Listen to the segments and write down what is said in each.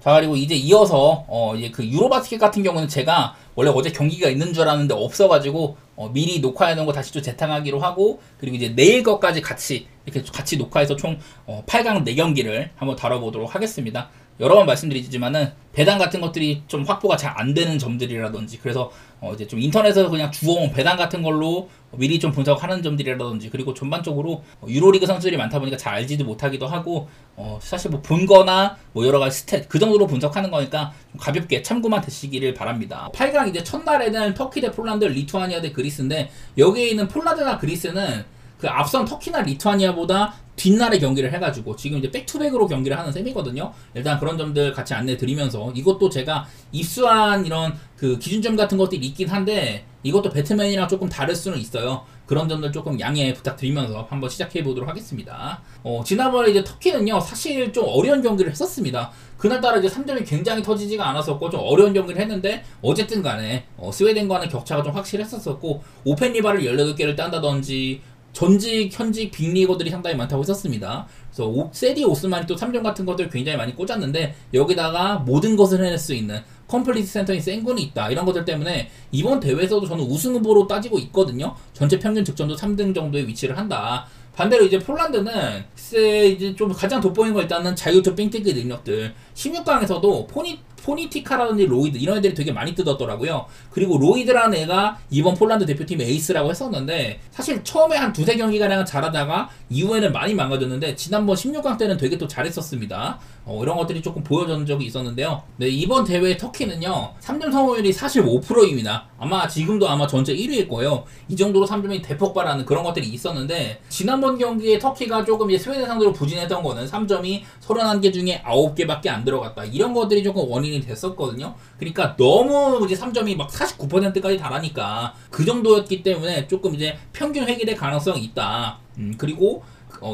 자, 그리고 이제 이어서 이제 그 유로바스켓 같은 경우는 제가 원래 어제 경기가 있는 줄 알았는데 없어가지고 미리 녹화해놓은 거 다시 또 재탕하기로 하고, 그리고 이제 내일 것까지 같이 이렇게 같이 녹화해서 총 8강 4경기를 한번 다뤄보도록 하겠습니다. 여러 번 말씀드리지만은 배당 같은 것들이 좀 확보가 잘 안 되는 점들이라든지, 그래서 이제 좀 인터넷에서 그냥 주워온 배당 같은 걸로 미리 좀 분석하는 점들이라든지, 그리고 전반적으로 유로리그 선수들이 많다 보니까 잘 알지도 못하기도 하고, 사실 뭐 본거나 뭐 여러 가지 스탯 그 정도로 분석하는 거니까 좀 가볍게 참고만 되시기를 바랍니다. 8강 이제 첫날에는 터키 대 폴란드, 리투아니아 대 그리스인데, 여기에 있는 폴란드나 그리스는 그 앞선 터키나 리투아니아보다 뒷날에 경기를 해가지고 지금 이제 백투백으로 경기를 하는 셈이거든요. 일단 그런 점들 같이 안내 드리면서, 이것도 제가 입수한 이런 그 기준점 같은 것들이 있긴 한데 이것도 배트맨이랑 조금 다를 수는 있어요. 그런 점들 조금 양해 부탁드리면서 한번 시작해 보도록 하겠습니다. 지난번에 이제 터키는요, 사실 좀 어려운 경기를 했었습니다. 그날따라 이제 3점이 굉장히 터지지가 않았었고 좀 어려운 경기를 했는데, 어쨌든 간에 스웨덴과는 격차가 좀 확실했었고, 오펜 리바를 18개를 딴다든지 전직, 현직 빅리거들이 상당히 많다고 했었습니다. 그래서 세디 오스만이 또 3점 같은 것들 굉장히 많이 꽂았는데, 여기다가 모든 것을 해낼 수 있는 컴플리트 센터인 센군이 있다, 이런 것들 때문에 이번 대회에서도 저는 우승 후보로 따지고 있거든요. 전체 평균 득점도 3등 정도의 위치를 한다. 반대로 이제 폴란드는 이제 좀 가장 돋보이는 거, 일단은 자유투 삥뜯기 능력들. 16강에서도 포니티카라든지 로이드 이런 애들이 되게 많이 뜯었더라고요. 그리고 로이드라는 애가 이번 폴란드 대표팀의 에이스라고 했었는데, 사실 처음에 한 두세 경기가량은 잘하다가 이후에는 많이 망가졌는데, 지난번 16강 때는 되게 또 잘했었습니다. 이런 것들이 조금 보여준 적이 있었는데요. 네, 이번 대회 터키는요, 3점 성공률이 45%입니다. 아마 지금도 아마 전체 1위일 거예요. 이 정도로 3점이 대폭발하는 그런 것들이 있었는데, 지난번 경기에 터키가 조금 이제 스웨덴 상대로 부진했던 거는 3점이 31개 중에 9개밖에 안 들어갔다, 이런 것들이 조금 원인이 됐었거든요. 그러니까 너무 이제 3점이 막 49%까지 달하니까 그 정도였기 때문에 조금 이제 평균 회귀될 가능성이 있다. 그리고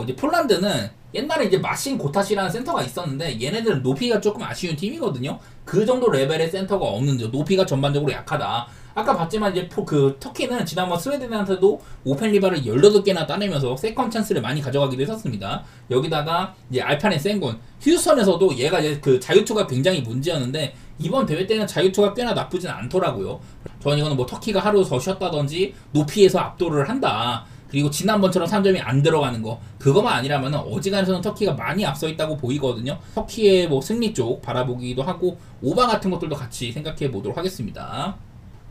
이제 폴란드는 옛날에 이제 마신 고타시라는 센터가 있었는데, 얘네들은 높이가 조금 아쉬운 팀이거든요. 그 정도 레벨의 센터가 없는데 높이가 전반적으로 약하다. 아까 봤지만 이제 그 터키는 지난번 스웨덴한테도 오펜 리바를 18개나 따내면서 세컨 찬스를 많이 가져가기도 했었습니다. 여기다가 이제 알파네 센군, 휴스턴에서도 얘가 이제 그 자유투가 굉장히 문제였는데, 이번 대회 때는 자유투가 꽤나 나쁘진 않더라고요. 저는 이거는 뭐 터키가 하루 더 쉬었다든지 높이에서 압도를 한다, 그리고 지난번처럼 3점이 안 들어가는 거, 그거만 아니라면 어지간해서는 터키가 많이 앞서 있다고 보이거든요. 터키의 뭐 승리 쪽 바라보기도 하고, 오바 같은 것들도 같이 생각해 보도록 하겠습니다.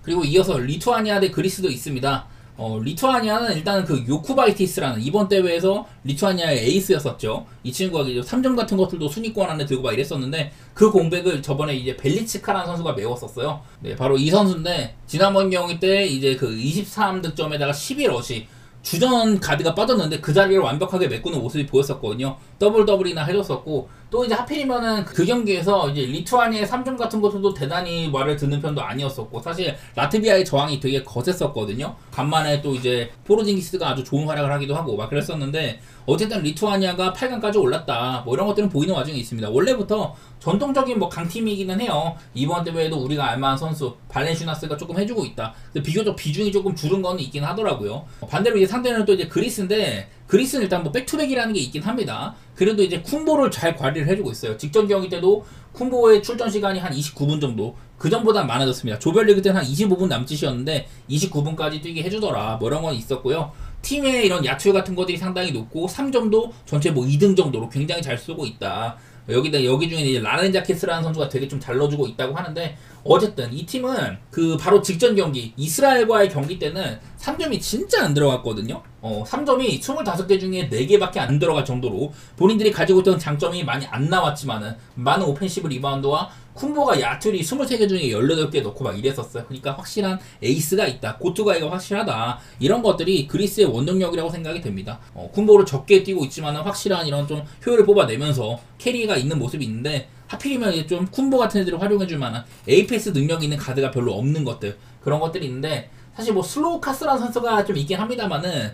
그리고 이어서 리투아니아 대 그리스도 있습니다. 리투아니아는 일단은 그 요쿠바이티스라는 이번 대회에서 리투아니아의 에이스였었죠. 이 친구가 이제 3점 같은 것들도 순위권 안에 들고 막 이랬었는데, 그 공백을 저번에 이제 벨리치카라는 선수가 메웠었어요. 네, 바로 이 선수인데, 지난번 경기 때 이제 그 23득점에다가 11어시, 주전 가드가 빠졌는데 그 자리를 완벽하게 메꾸는 모습이 보였었거든요. 더블이나 해줬었고, 또 이제 하필이면은 그 경기에서 이제 리투아니아의 3점 같은 것도 대단히 말을 듣는 편도 아니었었고, 사실 라트비아의 저항이 되게 거셌었거든요. 간만에 또 이제 포르징기스가 아주 좋은 활약을 하기도 하고 막 그랬었는데, 어쨌든 리투아니아가 8강까지 올랐다, 뭐 이런 것들은 보이는 와중에 있습니다. 원래부터 전통적인 뭐 강팀이기는 해요. 이번 대회에도 우리가 알만한 선수 발렌슈나스가 조금 해주고 있다. 근데 비교적 비중이 조금 줄은 거는 있긴 하더라고요. 반대로 이제 상대는 또 이제 그리스인데, 그리스는 일단 뭐 백투백이라는 게 있긴 합니다. 그래도 이제 쿤보를 잘 관리를 해주고 있어요. 직전 경기 때도 쿤보의 출전 시간이 한 29분 정도, 그 전보다 많아졌습니다. 조별리그 때는 한 25분 남짓이었는데 29분까지 뛰게 해주더라, 뭐 이런 건 있었고요. 팀의 이런 야투 같은 것들이 상당히 높고, 3점도 전체 뭐 2등 정도로 굉장히 잘 쏘고 있다. 여기 중에 이제 라렌자케스라는 선수가 되게 좀 잘 넣어주고 있다고 하는데, 어쨌든 이 팀은 그 바로 직전 경기 이스라엘과의 경기 때는 3점이 진짜 안 들어갔거든요. 3점이 25개 중에 4개밖에 안 들어갈 정도로 본인들이 가지고 있던 장점이 많이 안 나왔지만은, 많은 오펜시브 리바운드와 쿤보가 야투리 23개 중에 18개 넣고 막 이랬었어요. 그러니까 확실한 에이스가 있다, 고투가이가 확실하다, 이런 것들이 그리스의 원동력이라고 생각이 됩니다. 쿤보를 적게 뛰고 있지만은 확실한 이런 좀 효율을 뽑아내면서 캐리가 있는 모습이 있는데, 하필이면 이제 좀 쿤보 같은 애들을 활용해줄 만한 에이패스 능력이 있는 가드가 별로 없는 것들, 그런 것들이 있는데, 사실 뭐 슬로우 카스라는 선수가 좀 있긴 합니다만은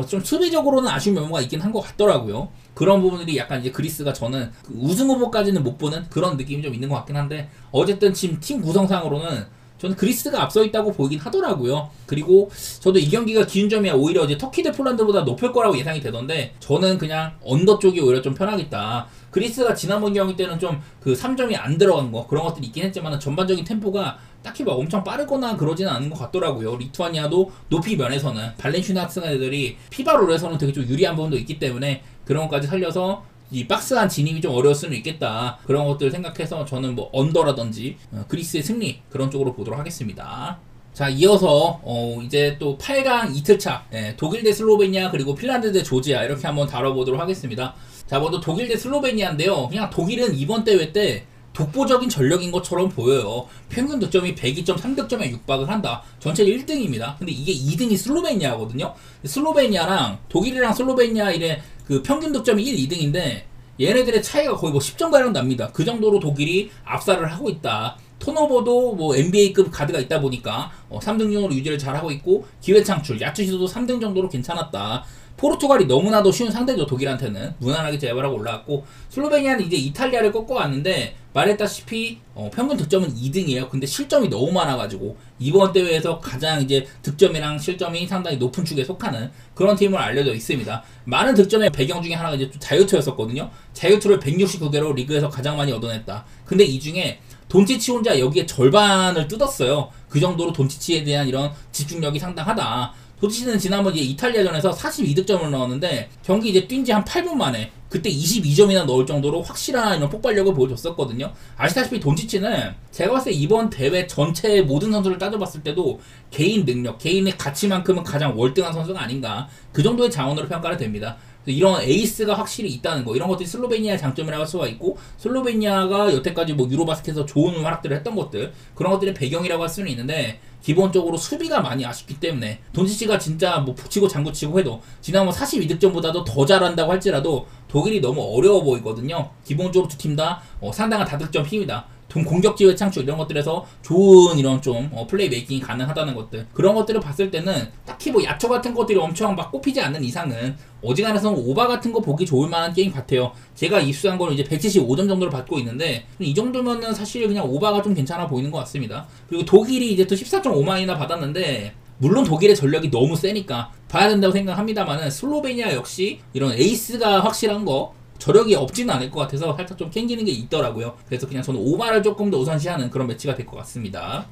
좀 수비적으로는 아쉬운 면모가 있긴 한 것 같더라고요. 그런 부분들이 약간 이제 그리스가 저는 그 우승 후보까지는 못 보는 그런 느낌이 좀 있는 것 같긴 한데, 어쨌든 지금 팀 구성상으로는 저는 그리스가 앞서 있다고 보이긴 하더라고요. 그리고 저도 이 경기가 기준점이 오히려 이제 터키 대 폴란드보다 높을 거라고 예상이 되던데, 저는 그냥 언더 쪽이 오히려 좀 편하겠다. 그리스가 지난번 경기 때는 좀 그 3점이 안 들어간 거 그런 것들이 있긴 했지만 전반적인 템포가 딱히 막 엄청 빠르거나 그러지는 않은 것 같더라고요. 리투아니아도 높이 면에서는 발렌시나스가 애들이 피바롤에서는 되게 좀 유리한 부분도 있기 때문에 그런 것까지 살려서 이 박스한 진입이 좀 어려울 수는 있겠다. 그런 것들 생각해서 저는 뭐 언더라든지 그리스의 승리 그런 쪽으로 보도록 하겠습니다. 자, 이어서 이제 또 8강 이틀차 독일 대 슬로베니아 그리고 핀란드 대 조지아 이렇게 한번 다뤄보도록 하겠습니다. 자, 먼저 독일 대 슬로베니아인데요. 그냥 독일은 이번 대회 때 독보적인 전력인 것처럼 보여요. 평균 득점이 102.3득점에 육박을 한다. 전체 1등입니다. 근데 이게 2등이 슬로베니아거든요. 슬로베니아랑 독일이랑 슬로베니아 이래 그 평균 득점이 1, 2등인데 얘네들의 차이가 거의 뭐 10점가량 납니다. 그 정도로 독일이 압살을 하고 있다. 턴오버도 뭐 NBA급 가드가 있다 보니까 3등 중으로 유지를 잘하고 있고 기회 창출, 야투 시도도 3등 정도로 괜찮았다. 포르투갈이 너무나도 쉬운 상대죠. 독일한테는 무난하게 제압하고 올라왔고 슬로베니아는 이제 이탈리아를 꺾어왔는데 말했다시피 평균 득점은 2등이에요. 근데 실점이 너무 많아가지고 이번 대회에서 가장 이제 득점이랑 실점이 상당히 높은 축에 속하는 그런 팀으로 알려져 있습니다. 많은 득점의 배경 중에 하나가 이제 자유투였었거든요. 자유투를 169개로 리그에서 가장 많이 얻어냈다. 근데 이 중에 돈치치 혼자 여기에 절반을 뜯었어요. 그 정도로 돈치치에 대한 이런 집중력이 상당하다. 돈치치는 지난번 이제 이탈리아전에서 42득점을 넣었는데 경기 이제 뛴 지 한 8분 만에 그때 22점이나 넣을 정도로 확실한 이런 폭발력을 보여줬었거든요. 아시다시피 돈치치는 제가 봤을 때 이번 대회 전체 모든 선수를 따져봤을 때도 개인 능력, 개인의 가치만큼은 가장 월등한 선수가 아닌가 그 정도의 자원으로 평가가 됩니다. 이런 에이스가 확실히 있다는 거 이런 것들이 슬로베니아의 장점이라고 할 수가 있고 슬로베니아가 여태까지 뭐 유로바스켓에서 좋은 활약들을 했던 것들 그런 것들의 배경이라고 할 수는 있는데 기본적으로 수비가 많이 아쉽기 때문에 돈치치가 진짜 뭐 북치고 장구치고 해도 지난번 42득점보다도 더 잘한다고 할지라도 독일이 너무 어려워 보이거든요. 기본적으로 두 팀 다 상당한 다득점 힘이다. 공격 기회 창출 이런 것들에서 좋은 이런 좀 플레이 메이킹이 가능하다는 것들 그런 것들을 봤을 때는 딱히 뭐 야초 같은 것들이 엄청 막 꼽히지 않는 이상은 어지간해서는 오바 같은 거 보기 좋을 만한 게임 같아요. 제가 입수한 거는 이제 175점 정도를 받고 있는데 이 정도면은 사실 그냥 오바가 좀 괜찮아 보이는 것 같습니다. 그리고 독일이 이제 또 14.5만이나 받았는데 물론 독일의 전력이 너무 세니까 봐야 된다고 생각합니다만은 슬로베니아 역시 이런 에이스가 확실한 거 저력이 없지는 않을 것 같아서 살짝 좀 캥기는 게 있더라고요. 그래서 그냥 저는 오바를 조금 더 우선시하는 그런 매치가 될 것 같습니다.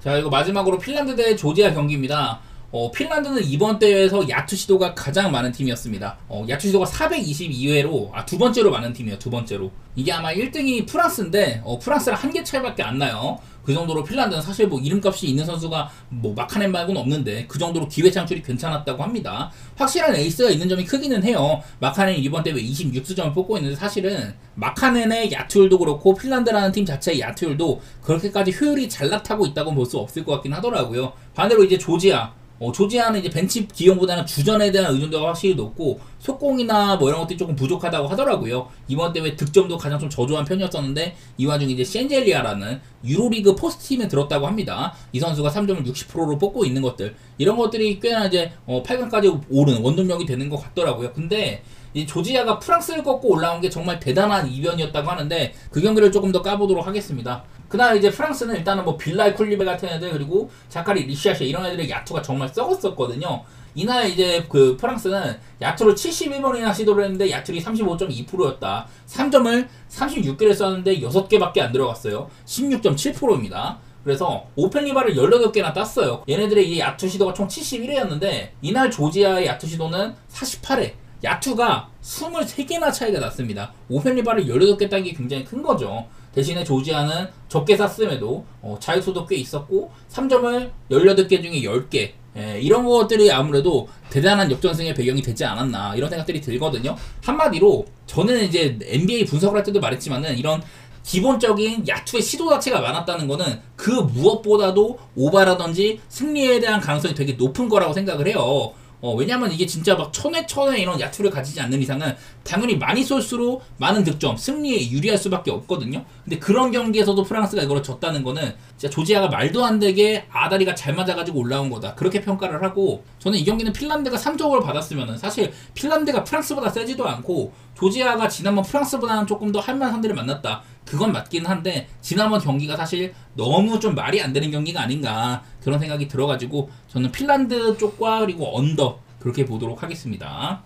자, 이거 마지막으로 핀란드 대 조지아 경기입니다. 핀란드는 이번 대회에서 야투 시도가 가장 많은 팀이었습니다. 야투 시도가 422회로 두 번째로 많은 팀이에요. 두 번째로. 이게 아마 1등이 프랑스인데 프랑스랑 한 개 차이밖에 안 나요. 그 정도로 핀란드는 사실 뭐 이름값이 있는 선수가 뭐 마카넨 말고는 없는데 그 정도로 기회 창출이 괜찮았다고 합니다. 확실한 에이스가 있는 점이 크기는 해요. 마카넨이 이번 대회 26수점을 뽑고 있는데 사실은 마카넨의 야투율도 그렇고 핀란드라는 팀 자체의 야투율도 그렇게까지 효율이 잘 나타나고 있다고 볼 수 없을 것 같긴 하더라고요. 반대로 이제 조지아 조지아는 이제 벤치 기용보다는 주전에 대한 의존도가 확실히 높고 속공이나 뭐 이런 것들이 조금 부족하다고 하더라고요. 이번 대회 득점도 가장 좀 저조한 편이었었는데 이 와중에 이제 셴젤리아라는 유로리그 포스트팀에 들었다고 합니다. 이 선수가 3점을 60%로 뽑고 있는 것들 이런 것들이 꽤나 이제 8강까지 오른 원동력이 되는 것 같더라고요. 근데 이 조지아가 프랑스를 꺾고 올라온 게 정말 대단한 이변이었다고 하는데 그 경기를 조금 더 까보도록 하겠습니다. 그날 이제 프랑스는 일단은 뭐 빌라이 쿨리베 같은 애들 그리고 자카리 리샤쉐 이런 애들의 야투가 정말 썩었었거든요. 이날 이제 그 프랑스는 야투를 71번이나 시도를 했는데 야투율이 35.2%였다. 3점을 36개를 쐈는데 6개밖에 안 들어갔어요. 16.7%입니다. 그래서 오펜 리바를 18개나 땄어요. 얘네들의 이 야투 시도가 총 71회였는데 이날 조지아의 야투 시도는 48회. 야투가 23개나 차이가 났습니다. 오펜 리바를 18개 딴 게 굉장히 큰 거죠. 대신에 조지아는 적게 쐈음에도 자유투도 꽤 있었고 3점을 18개 중에 10개 이런 것들이 아무래도 대단한 역전승의 배경이 되지 않았나 이런 생각들이 들거든요. 한마디로 저는 이제 NBA 분석을 할 때도 말했지만은 이런 기본적인 야투의 시도 자체가 많았다는 거는 그 무엇보다도 오바라든지 승리에 대한 가능성이 되게 높은 거라고 생각을 해요. 왜냐면 이게 진짜 막 천회 이런 야투를 가지지 않는 이상은 당연히 많이 쏠수록 많은 득점, 승리에 유리할 수밖에 없거든요. 근데 그런 경기에서도 프랑스가 이걸 졌다는 거는 진짜 조지아가 말도 안 되게 아다리가 잘 맞아가지고 올라온 거다. 그렇게 평가를 하고 저는 이 경기는 핀란드가 3점을 받았으면은 사실 핀란드가 프랑스보다 세지도 않고 조지아가 지난번 프랑스보다는 조금 더 할만한 상대를 만났다. 그건 맞긴 한데 지난번 경기가 사실 너무 좀 말이 안 되는 경기가 아닌가 그런 생각이 들어가지고 저는 핀란드 쪽과 그리고 언더 그렇게 보도록 하겠습니다.